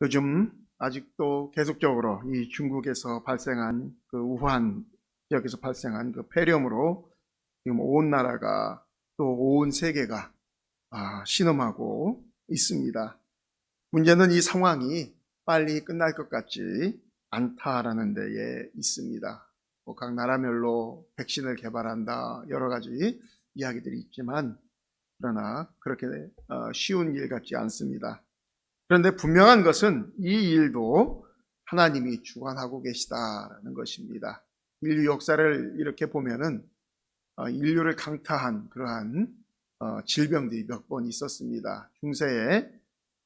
요즘 아직도 계속적으로 이 중국에서 발생한 그 우한 지역에서 발생한 그 폐렴으로 지금 온 나라가 또 온 세계가 신음하고 있습니다. 문제는 이 상황이 빨리 끝날 것 같지 않다라는 데에 있습니다. 각 나라별로 백신을 개발한다 여러 가지 이야기들이 있지만 그러나 그렇게 쉬운 일 같지 않습니다. 그런데 분명한 것은 이 일도 하나님이 주관하고 계시다라는 것입니다. 인류 역사를 이렇게 보면은 인류를 강타한 그러한 질병들이 몇 번 있었습니다. 중세에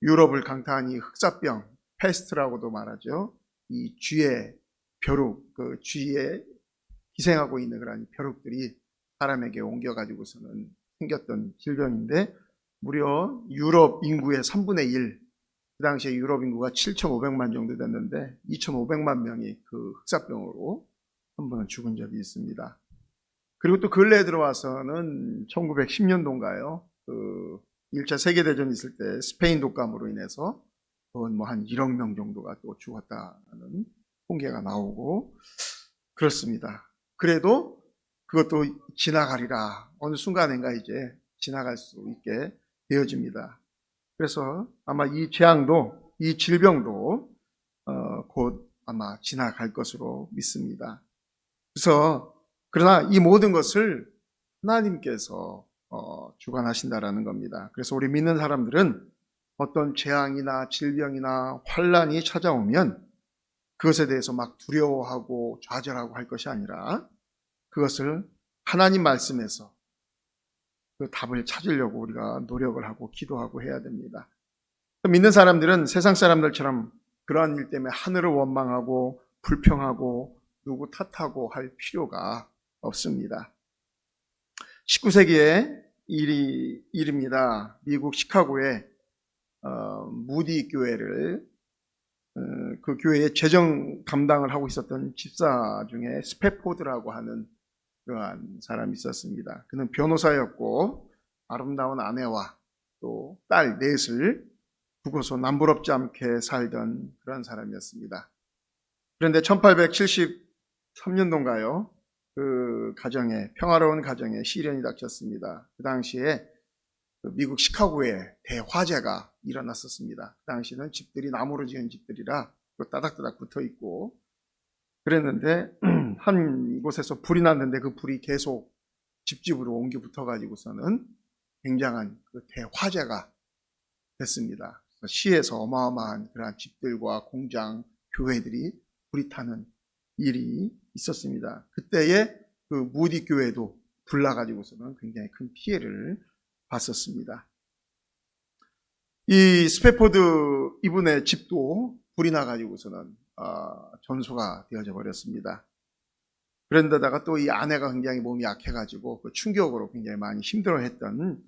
유럽을 강타한 이 흑사병, 패스트라고도 말하죠. 이 쥐의 벼룩, 그 쥐에 희생하고 있는 그런 벼룩들이 사람에게 옮겨가지고서는 생겼던 질병인데 무려 유럽 인구의 3분의 1, 그 당시에 유럽 인구가 7,500만 정도 됐는데 2,500만 명이 그 흑사병으로 한 번은 죽은 적이 있습니다. 그리고 또 근래에 들어와서는 1910년도인가요? 그 1차 세계대전이 있을 때 스페인 독감으로 인해서 한 1억 명 정도가 또 죽었다는 통계가 나오고 그렇습니다. 그래도 그것도 지나가리라. 어느 순간인가 이제 지나갈 수 있게 되어집니다. 그래서 아마 이 재앙도, 이 질병도 곧 아마 지나갈 것으로 믿습니다. 그러나 이 모든 것을 하나님께서 주관하신다라는 겁니다. 그래서 우리 믿는 사람들은 어떤 재앙이나 질병이나 환란이 찾아오면 그것에 대해서 막 두려워하고 좌절하고 할 것이 아니라 그것을 하나님 말씀에서 그 답을 찾으려고 우리가 노력을 하고 기도하고 해야 됩니다. 믿는 사람들은 세상 사람들처럼 그러한 일 때문에 하늘을 원망하고 불평하고 누구 탓하고 할 필요가 없습니다. 19세기의 일입니다. 미국 시카고에 무디 교회를 그 교회의 재정 담당을 하고 있었던 집사 중에 스패포드라고 하는 그러한 사람이 있었습니다. 그는 변호사였고 아름다운 아내와 또 딸 넷을 두고서 남부럽지 않게 살던 그런 사람이었습니다. 그런데 1873년도인가요? 그 가정에, 평화로운 가정에 시련이 닥쳤습니다. 그 당시에 미국 시카고에 대화재가 일어났었습니다. 그 당시에는 집들이 나무로 지은 집들이라 따닥따닥 붙어 있고 그랬는데 한 곳에서 불이 났는데 그 불이 계속 집집으로 옮겨 붙어가지고서는 굉장한 그 대화재가 됐습니다. 시에서 어마어마한 그러한 집들과 공장, 교회들이 불이 타는 일이 있었습니다. 그때에 그 무디 교회도 불나가지고서는 굉장히 큰 피해를 봤었습니다. 이 스패포드 이분의 집도 불이 나가지고서는 전소가 되어져 버렸습니다. 그런데다가 또 이 아내가 굉장히 몸이 약해가지고 그 충격으로 굉장히 많이 힘들어했던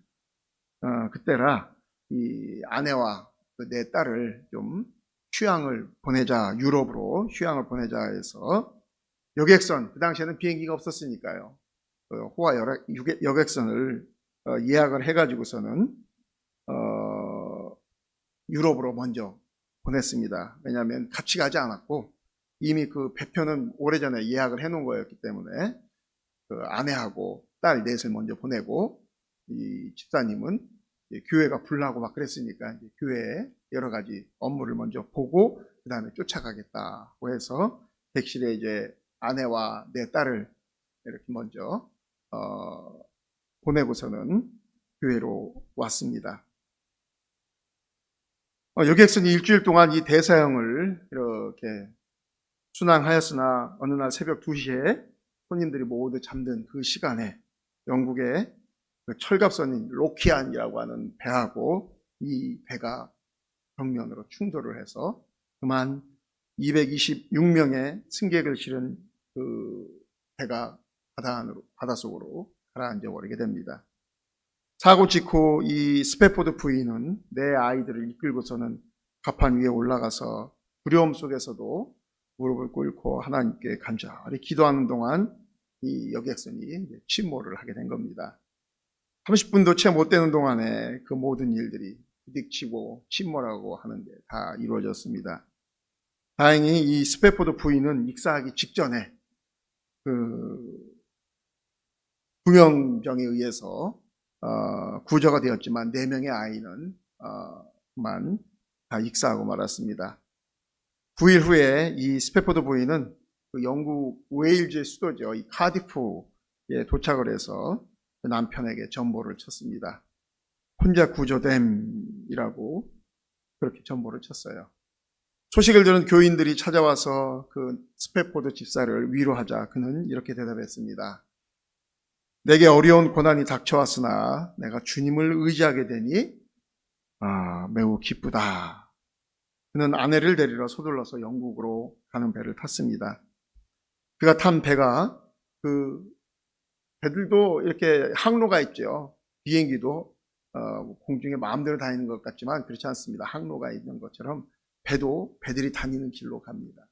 그때라 이 아내와 그 내 딸을 좀 휴양을 보내자, 유럽으로 휴양을 보내자 해서 여객선, 그 당시에는 비행기가 없었으니까요. 호화 여객선을 예약을 해가지고서는 유럽으로 먼저 보냈습니다. 왜냐하면 같이 가지 않았고 이미 그 배표는 오래전에 예약을 해놓은 거였기 때문에 그 아내하고 딸 넷을 먼저 보내고 이 집사님은 교회가 불나고 막 그랬으니까 이제 교회에 여러 가지 업무를 먼저 보고 그 다음에 쫓아가겠다고 해서 객실에 이제 아내와 내 딸을 이렇게 먼저 보내고서는 교회로 왔습니다. 여객선이 일주일 동안 이 대서양을 이렇게 순항하였으나 어느 날 새벽 2시에 손님들이 모두 잠든 그 시간에 영국의 그 철갑선인 로키안이라고 하는 배하고 이 배가 정면으로 충돌을 해서 그만 226명의 승객을 실은 그 배가 바닷속으로 가라앉아 버리게 됩니다. 사고 직후 이 스패포드 부인은 내 아이들을 이끌고서는 갑판 위에 올라가서 두려움 속에서도 무릎을 꿇고 하나님께 간절히 기도하는 동안 이 여객선이 침몰을 하게 된 겁니다. 30분도 채 못 되는 동안에 그 모든 일들이 부딪히고 침몰하고 하는데 다 이루어졌습니다. 다행히 이 스패포드 부인은 익사하기 직전에 그 구명병에 의해서 구조가 되었지만 4명의 아이는 다 익사하고 말았습니다. 9일 후에 이 스패포드 부인은 그 영국 웨일즈의 수도죠. 이 카디프에 도착을 해서 남편에게 전보를 쳤습니다. 혼자 구조됨이라고 그렇게 전보를 쳤어요. 소식을 들은 교인들이 찾아와서 그 스패포드 집사를 위로하자 그는 이렇게 대답했습니다. 내게 어려운 고난이 닥쳐왔으나 내가 주님을 의지하게 되니 매우 기쁘다. 그는 아내를 데리러 서둘러서 영국으로 가는 배를 탔습니다. 그가 탄 배가 배들도 이렇게 항로가 있죠. 비행기도 공중에 마음대로 다니는 것 같지만 그렇지 않습니다. 항로가 있는 것처럼 배들이 다니는 길로 갑니다.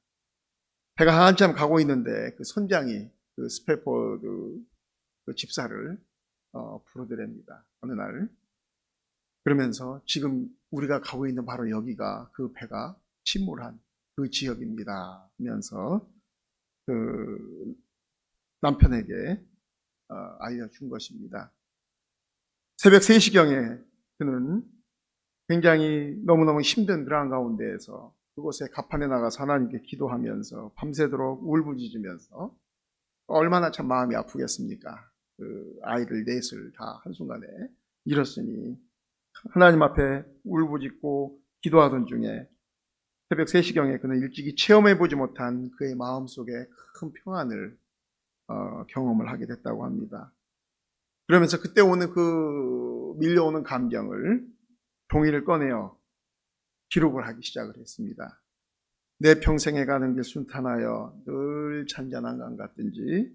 배가 한참 가고 있는데 그 선장이 그 스패포드 그 집사를 부르더랍니다. 어느 날. 그러면서 지금 우리가 가고 있는 바로 여기가 그 배가 침몰한 그 지역입니다. 하면서 그 남편에게 알려준 것입니다. 새벽 3시경에 그는 굉장히 너무너무 힘든 그러한 가운데에서 그곳에 가판에 나가서 하나님께 기도하면서 밤새도록 울부짖으면서 얼마나 참 마음이 아프겠습니까? 그 아이를 넷을 다 한순간에 잃었으니 하나님 앞에 울부짖고 기도하던 중에 새벽 3시경에 그는 일찍이 체험해보지 못한 그의 마음속에 큰 평안을 경험을 하게 됐다고 합니다. 그러면서 그때 오는 그 밀려오는 감정을 종이를 꺼내어 기록을 하기 시작을 했습니다. 내 평생에 가는 길 순탄하여 늘 잔잔한 강 같든지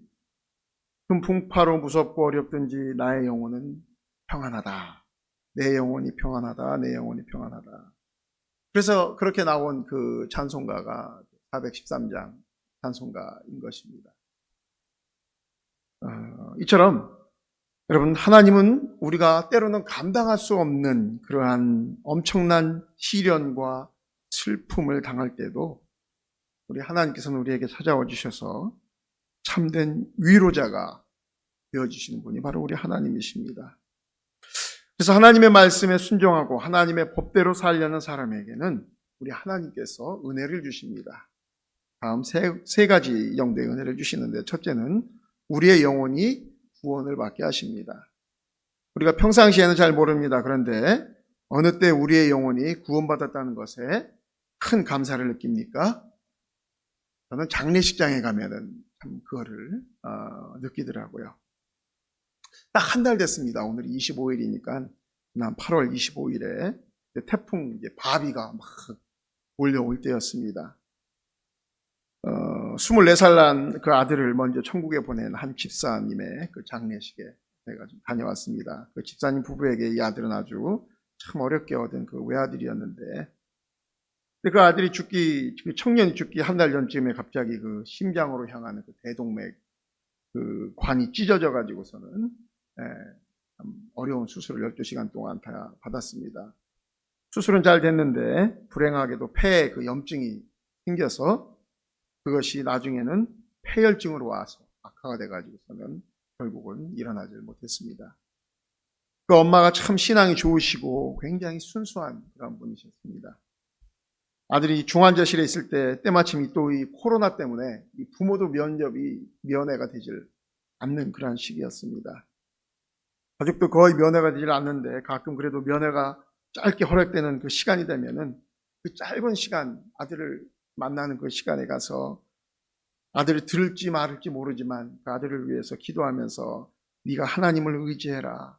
큰 풍파로 무섭고 어렵든지 나의 영혼은 평안하다. 내 영혼이 평안하다. 내 영혼이 평안하다. 그래서 그렇게 나온 그 찬송가가 413장 찬송가인 것입니다. 이처럼 여러분, 하나님은 우리가 때로는 감당할 수 없는 그러한 엄청난 시련과 슬픔을 당할 때도 우리 하나님께서는 우리에게 찾아와 주셔서 참된 위로자가 되어주시는 분이 바로 우리 하나님이십니다. 그래서 하나님의 말씀에 순종하고 하나님의 법대로 살려는 사람에게는 우리 하나님께서 은혜를 주십니다. 다음 세 가지 정도의 은혜를 주시는데, 첫째는 우리의 영혼이 구원을 받게 하십니다. 우리가 평상시에는 잘 모릅니다. 그런데 어느 때 우리의 영혼이 구원받았다는 것에 큰 감사를 느낍니까? 저는 장례식장에 가면은 참 그거를 느끼더라고요. 딱 한 달 됐습니다. 오늘이 25일이니까 지난 8월 25일에 태풍 바비가 막 몰려올 때였습니다. 24살 난 그 아들을 먼저 천국에 보낸 한 집사님의 그 장례식에 제가 좀 다녀왔습니다. 그 집사님 부부에게 이 아들은 아주 참 어렵게 얻은 그 외아들이었는데, 그 아들이 그 청년이 죽기 한 달 전쯤에 갑자기 그 심장으로 향하는 그 대동맥 그 관이 찢어져 가지고서는 참 어려운 수술을 12시간 동안 다 받았습니다. 수술은 잘 됐는데 불행하게도 폐에 그 염증이 생겨서 그것이 나중에는 폐혈증으로 와서 악화가 돼가지고서는 결국은 일어나질 못했습니다. 그 엄마가 참 신앙이 좋으시고 굉장히 순수한 그런 분이셨습니다. 아들이 중환자실에 있을 때 때마침 또 이 코로나 때문에 이 부모도 면회가 되질 않는 그런 시기였습니다. 가족도 거의 면회가 되질 않는데 가끔 그래도 면회가 짧게 허락되는 그 시간이 되면은 그 짧은 시간 아들을 만나는 그 시간에 가서 아들이 들을지 말을지 모르지만 그 아들을 위해서 기도하면서 네가 하나님을 의지해라.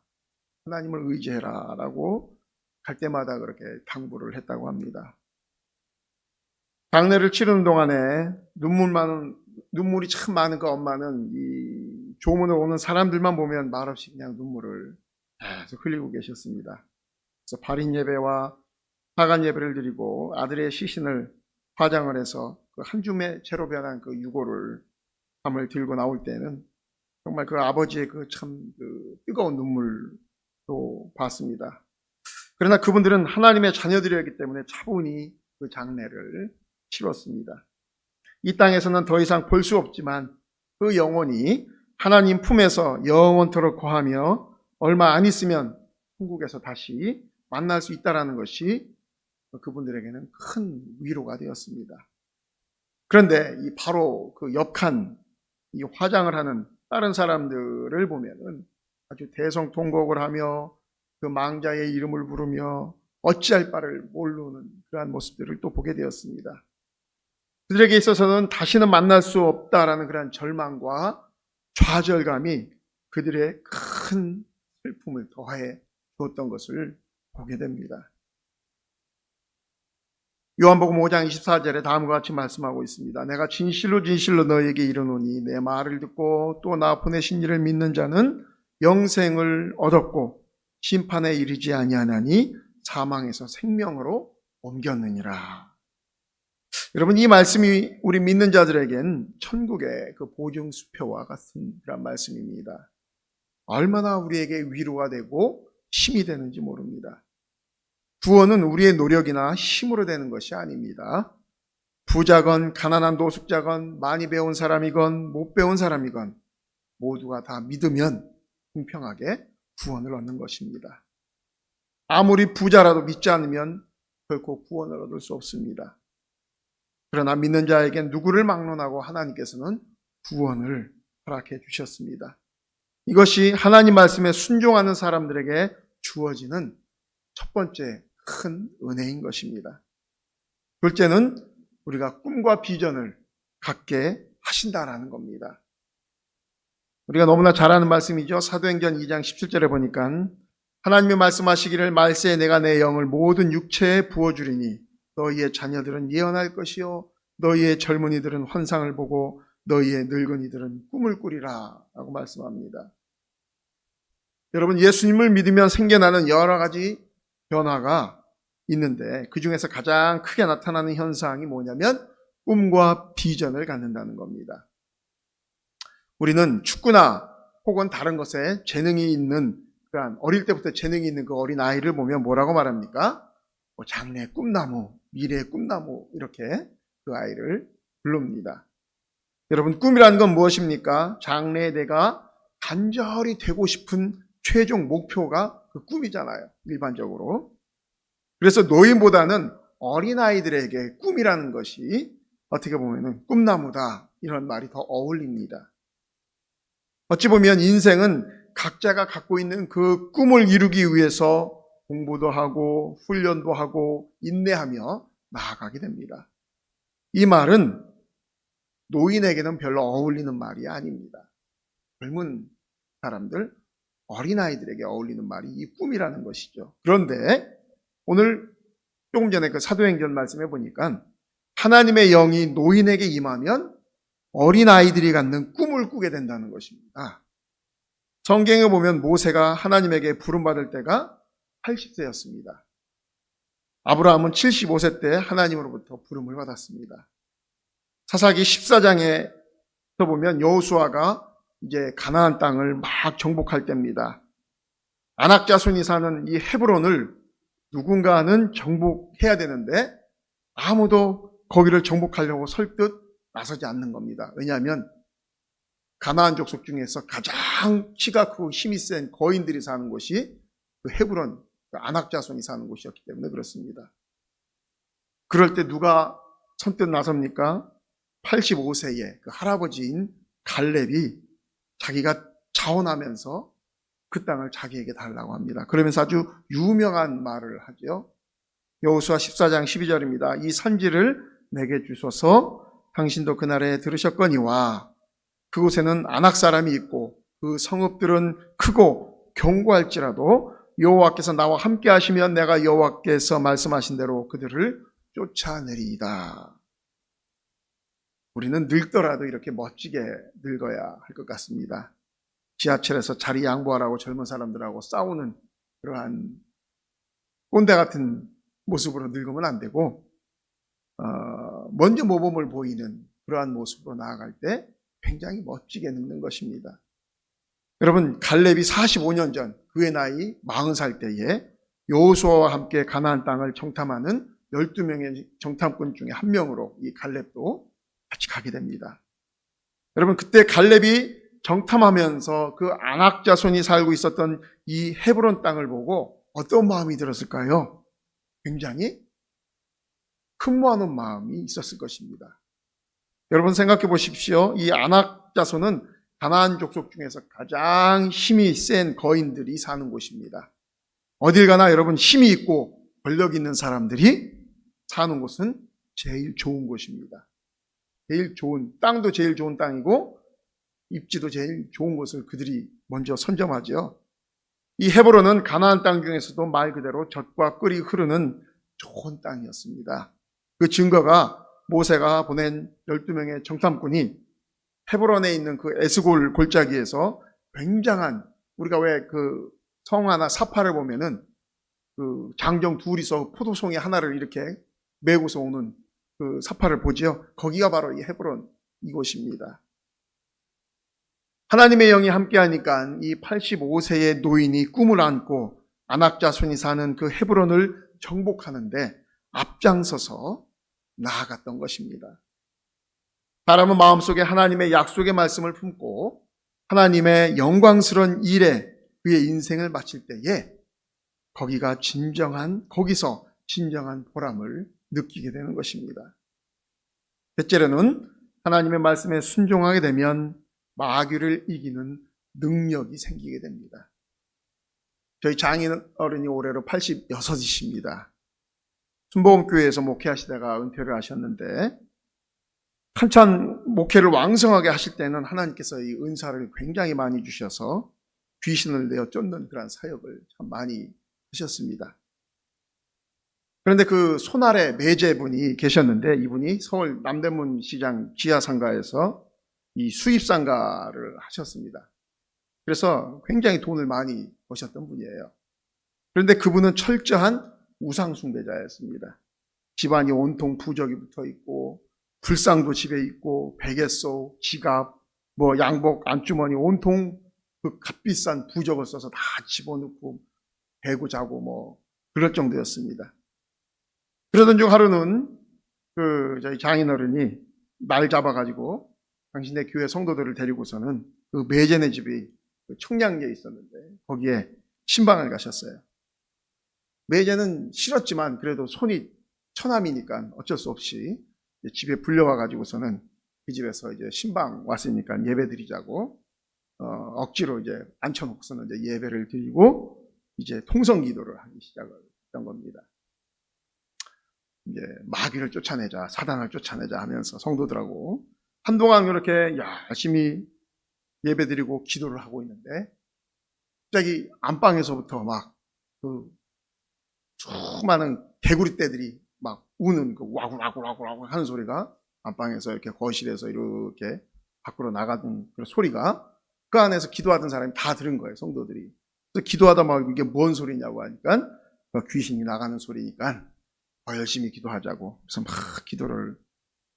하나님을 의지해라 라고 갈 때마다 그렇게 당부를 했다고 합니다. 장례를 치르는 동안에 눈물이 참 많은 그 엄마는 이 조문을 오는 사람들만 보면 말없이 그냥 눈물을 계속 흘리고 계셨습니다. 그래서 발인 예배와 사간 예배를 드리고 아들의 시신을 화장을 해서 그 한 줌의 채로 변한 그 유골을 함을 들고 나올 때는 정말 그 아버지의 그 참 그 뜨거운 눈물도 봤습니다. 그러나 그분들은 하나님의 자녀들이었기 때문에 차분히 그 장례를 치렀습니다. 이 땅에서는 더 이상 볼 수 없지만 그 영혼이 하나님 품에서 영원토록 거하며 얼마 안 있으면 천국에서 다시 만날 수 있다는 것이 그분들에게는 큰 위로가 되었습니다. 그런데 바로 그 옆칸 이 화장을 하는 다른 사람들을 보면은 아주 대성통곡을 하며 그 망자의 이름을 부르며 어찌할 바를 모르는 그러한 모습들을 또 보게 되었습니다. 그들에게 있어서는 다시는 만날 수 없다라는 그런 절망과 좌절감이 그들의 큰 슬픔을 더해 주었던 것을 보게 됩니다. 요한복음 5장 24절에 다음과 같이 말씀하고 있습니다. 내가 진실로 진실로 너에게 이르노니 내 말을 듣고 또 나 보내신 이를 믿는 자는 영생을 얻었고 심판에 이르지 아니하나니 사망에서 생명으로 옮겼느니라. 여러분, 이 말씀이 우리 믿는 자들에겐 천국의 그 보증수표와 같은 그런 말씀입니다. 얼마나 우리에게 위로가 되고 힘이 되는지 모릅니다. 구원은 우리의 노력이나 힘으로 되는 것이 아닙니다. 부자건 가난한 노숙자건 많이 배운 사람이건 못 배운 사람이건 모두가 다 믿으면 공평하게 구원을 얻는 것입니다. 아무리 부자라도 믿지 않으면 결코 구원을 얻을 수 없습니다. 그러나 믿는 자에겐 누구를 막론하고 하나님께서는 구원을 허락해 주셨습니다. 이것이 하나님 말씀에 순종하는 사람들에게 주어지는 첫 번째 큰 은혜인 것입니다. 둘째는 우리가 꿈과 비전을 갖게 하신다라는 겁니다. 우리가 너무나 잘 아는 말씀이죠. 사도행전 2장 17절에 보니까 하나님이 말씀하시기를 말세에 내가 내 영을 모든 육체에 부어주리니 너희의 자녀들은 예언할 것이요 너희의 젊은이들은 환상을 보고 너희의 늙은이들은 꿈을 꾸리라 라고 말씀합니다. 여러분, 예수님을 믿으면 생겨나는 여러 가지 변화가 있는데 그 중에서 가장 크게 나타나는 현상이 뭐냐면 꿈과 비전을 갖는다는 겁니다. 우리는 축구나 혹은 다른 것에 재능이 있는 그러한 어릴 때부터 재능이 있는 그 어린 아이를 보면 뭐라고 말합니까? 장래의 꿈나무, 미래의 꿈나무 이렇게 그 아이를 부릅니다. 여러분, 꿈이라는 건 무엇입니까? 장래에 내가 간절히 되고 싶은 최종 목표가 그 꿈이잖아요. 일반적으로. 그래서 노인보다는 어린아이들에게 꿈이라는 것이 어떻게 보면 꿈나무다 이런 말이 더 어울립니다. 어찌 보면 인생은 각자가 갖고 있는 그 꿈을 이루기 위해서 공부도 하고 훈련도 하고 인내하며 나아가게 됩니다. 이 말은 노인에게는 별로 어울리는 말이 아닙니다. 젊은 사람들, 어린아이들에게 어울리는 말이 이 꿈이라는 것이죠. 그런데 오늘 조금 전에 그 사도행전 말씀해 보니까 하나님의 영이 노인에게 임하면 어린아이들이 갖는 꿈을 꾸게 된다는 것입니다. 성경에 보면 모세가 하나님에게 부름받을 때가 80세였습니다. 아브라함은 75세 때 하나님으로부터 부름을 받았습니다. 사사기 14장에 보면 여호수아가 이제 가나안 땅을 막 정복할 때입니다. 아낙 자손이 사는 이 헤브론을 누군가는 정복해야 되는데 아무도 거기를 정복하려고 설득 나서지 않는 겁니다. 왜냐하면 가나안 족속 중에서 가장 키가 크고 힘이 센 거인들이 사는 곳이 그 헤브론, 그 아낙 자손이 사는 곳이었기 때문에 그렇습니다. 그럴 때 누가 선뜻 나섭니까? 85세의 그 할아버지인 갈렙이 자기가 자원하면서 그 땅을 자기에게 달라고 합니다. 그러면서 아주 유명한 말을 하죠. 여호수아 14장 12절입니다. 이 산지를 내게 주소서 당신도 그날에 들으셨거니와 그곳에는 아낙 사람이 있고 그 성읍들은 크고 견고할지라도 여호와께서 나와 함께 하시면 내가 여호와께서 말씀하신 대로 그들을 쫓아내리이다. 우리는 늙더라도 이렇게 멋지게 늙어야 할 것 같습니다. 지하철에서 자리 양보하라고 젊은 사람들하고 싸우는 그러한 꼰대 같은 모습으로 늙으면 안 되고 먼저 모범을 보이는 그러한 모습으로 나아갈 때 굉장히 멋지게 늙는 것입니다. 여러분, 갈렙이 45년 전 그의 나이 40살 때에 여호수아와 함께 가나안 땅을 정탐하는 12명의 정탐꾼 중에 한 명으로 이 갈렙도 같이 가게 됩니다. 여러분, 그때 갈렙이 정탐하면서 그 아낙 자손이 살고 있었던 이 헤브론 땅을 보고 어떤 마음이 들었을까요? 굉장히 흠모하는 마음이 있었을 것입니다. 여러분 생각해 보십시오. 이 아낙 자손은 가나안 족속 중에서 가장 힘이 센 거인들이 사는 곳입니다. 어딜 가나 여러분 힘이 있고 권력 있는 사람들이 사는 곳은 제일 좋은 곳입니다. 제일 좋은, 땅도 제일 좋은 땅이고 입지도 제일 좋은 곳을 그들이 먼저 선점하죠. 이 헤브론은 가나안 땅 중에서도 말 그대로 젖과 꿀이 흐르는 좋은 땅이었습니다. 그 증거가 모세가 보낸 12명의 정탐꾼이 헤브론에 있는 그 에스골 골짜기에서 굉장한, 우리가 왜 그 성하나 사파를 보면은 그 장정 둘이서 포도송이 하나를 이렇게 메고서 오는 그 사파를 보지요. 거기가 바로 이 헤브론 이곳입니다. 하나님의 영이 함께하니까 이 85세의 노인이 꿈을 안고 아낙 자손이 사는 그 헤브론을 정복하는데 앞장서서 나아갔던 것입니다. 사람은 마음속에 하나님의 약속의 말씀을 품고 하나님의 영광스러운 일에 그의 인생을 마칠 때에 거기서 진정한 보람을 느끼게 되는 것입니다. 셋째로는 하나님의 말씀에 순종하게 되면 마귀를 이기는 능력이 생기게 됩니다. 저희 장인 어른이 올해로 86이십니다. 순복음교회에서 목회하시다가 은퇴를 하셨는데 한참 목회를 왕성하게 하실 때는 하나님께서 이 은사를 굉장히 많이 주셔서 귀신을 내어 쫓는 그런 사역을 참 많이 하셨습니다. 그런데 그 손아래 매제분이 계셨는데 이분이 서울 남대문 시장 지하상가에서 이 수입상가를 하셨습니다. 그래서 굉장히 돈을 많이 버셨던 분이에요. 그런데 그분은 철저한 우상숭배자였습니다. 집안이 온통 부적이 붙어 있고 불상도 집에 있고 베갯소, 지갑, 양복, 안주머니 온통 그 값비싼 부적을 써서 다 집어넣고 베고 자고 그럴 정도였습니다. 그러던 중 하루는 저희 장인어른이 날 잡아가지고 당신네 교회 성도들을 데리고서는 그 매제네 집이 청량리에 있었는데 거기에 신방을 가셨어요. 매제는 싫었지만 그래도 손이 처남이니까 어쩔 수 없이 집에 불려와가지고서는 그 집에서 이제 신방 왔으니까 예배 드리자고 억지로 이제 앉혀놓고서는 이제 예배를 드리고 이제 통성 기도를 하기 시작을 했던 겁니다. 이제 마귀를 쫓아내자, 사단을 쫓아내자 하면서 성도들하고 한동안 이렇게 열심히 예배드리고 기도를 하고 있는데 갑자기 안방에서부터 막 그 수많은 개구리 떼들이 막 우는 그 와구와구와구 하는 소리가 안방에서 이렇게 거실에서 이렇게 밖으로 나가는 그런 소리가 그 안에서 기도하던 사람이 다 들은 거예요, 성도들이. 그래서 기도하다 막 이게 뭔 소리냐고 하니까 귀신이 나가는 소리니까 더 열심히 기도하자고. 그래서 막 기도를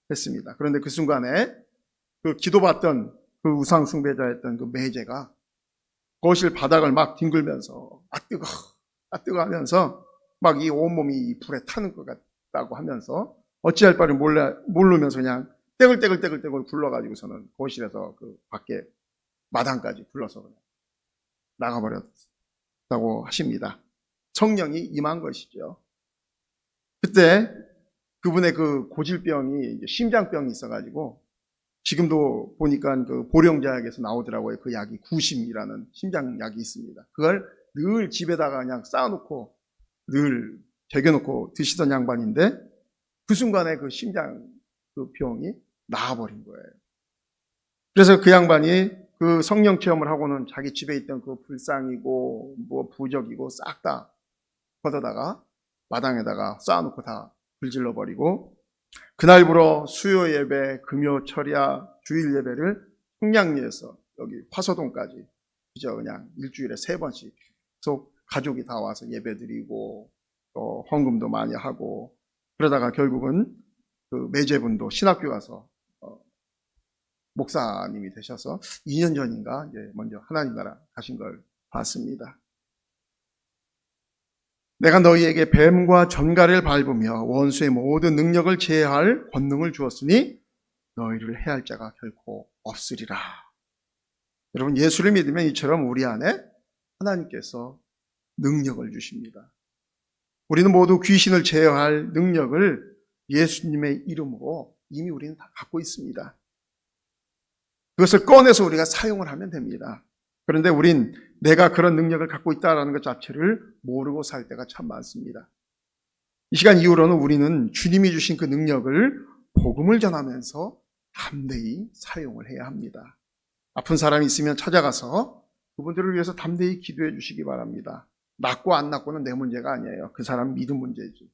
했습니다. 그런데 그 순간에 그 기도받던 그 우상숭배자였던 그 매제가 거실 바닥을 막 뒹굴면서 아 뜨거 하면서 막 이 온몸이 이 불에 타는 것 같다고 하면서 어찌할 바를 모르면서 그냥 떼굴떼굴 굴러가지고서는 거실에서 그 밖에 마당까지 굴러서 그냥 나가버렸다고 하십니다. 성령이 임한 것이죠. 그때 그분의 그 고질병이 심장병이 있어가지고 지금도 보니까 그 보령제약에서 나오더라고요. 그 약이 구심이라는 심장약이 있습니다. 그걸 늘 집에다가 그냥 쌓아놓고 늘 개겨놓고 드시던 양반인데 그 순간에 그 심장 그 병이 나아버린 거예요. 그래서 그 양반이 그 성령 체험을 하고는 자기 집에 있던 그 불상이고 부적이고 싹 다 걷어다가 마당에다가 쌓아놓고 다 불질러 버리고 그날부로 수요 예배, 금요 철야, 주일 예배를 청량리에서 여기 화서동까지 그냥 일주일에 3번씩 계속 가족이 다 와서 예배드리고 또 헌금도 많이 하고 그러다가 결국은 그 매제분도 신학교 가서 목사님이 되셔서 2년 전인가 이제 먼저 하나님 나라 가신 걸 봤습니다. 내가 너희에게 뱀과 전갈을 밟으며 원수의 모든 능력을 제어할 권능을 주었으니 너희를 해할 자가 결코 없으리라. 여러분, 예수를 믿으면 이처럼 우리 안에 하나님께서 능력을 주십니다. 우리는 모두 귀신을 제어할 능력을 예수님의 이름으로 이미 우리는 다 갖고 있습니다. 그것을 꺼내서 우리가 사용을 하면 됩니다. 그런데 우린 내가 그런 능력을 갖고 있다는 것 자체를 모르고 살 때가 참 많습니다. 이 시간 이후로는 우리는 주님이 주신 그 능력을 복음을 전하면서 담대히 사용을 해야 합니다. 아픈 사람이 있으면 찾아가서 그분들을 위해서 담대히 기도해 주시기 바랍니다. 낫고 안 낫고는 내 문제가 아니에요. 그 사람 믿음 문제지.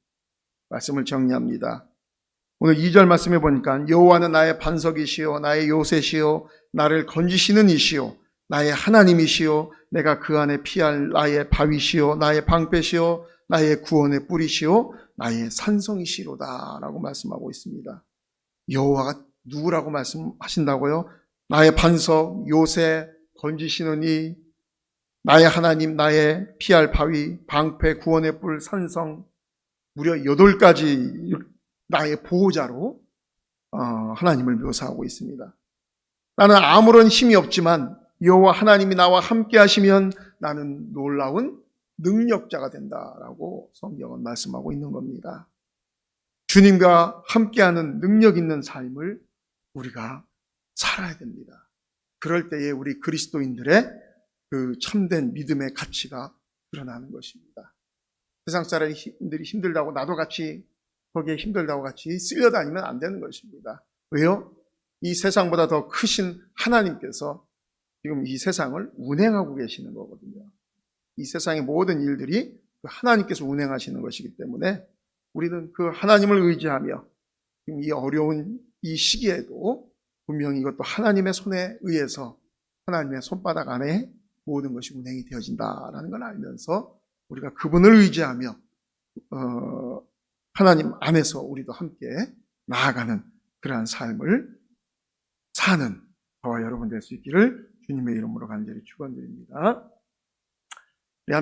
말씀을 정리합니다. 오늘 2절 말씀해 보니까 여호와는 나의 반석이시요 나의 요새시요 나를 건지시는 이시요 나의 하나님이시요 내가 그 안에 피할 나의 바위시요 나의 방패시요 나의 구원의 뿌리시요 나의 산성이시로다 라고 말씀하고 있습니다. 여호와가 누구라고 말씀하신다고요? 나의 반석, 요새, 건지시는 이, 나의 하나님, 나의 피할 바위, 방패, 구원의 뿔, 산성, 무려 8가지 나의 보호자로 하나님을 묘사하고 있습니다. 나는 아무런 힘이 없지만 여호와 하나님이 나와 함께 하시면 나는 놀라운 능력자가 된다라고 성경은 말씀하고 있는 겁니다. 주님과 함께하는 능력 있는 삶을 우리가 살아야 됩니다. 그럴 때에 우리 그리스도인들의 그 참된 믿음의 가치가 드러나는 것입니다. 세상 사람들이 힘들다고 나도 같이 거기에 힘들다고 같이 쓸려다니면 안 되는 것입니다. 왜요? 이 세상보다 더 크신 하나님께서 지금 이 세상을 운행하고 계시는 거거든요. 이 세상의 모든 일들이 하나님께서 운행하시는 것이기 때문에 우리는 그 하나님을 의지하며 지금 이 어려운 이 시기에도 분명히 이것도 하나님의 손에 의해서 하나님의 손바닥 안에 모든 것이 운행이 되어진다라는 걸 알면서 우리가 그분을 의지하며 하나님 안에서 우리도 함께 나아가는 그러한 삶을 사는 저와 여러분 될 수 있기를 주님의 이름으로 간절히 축원드립니다.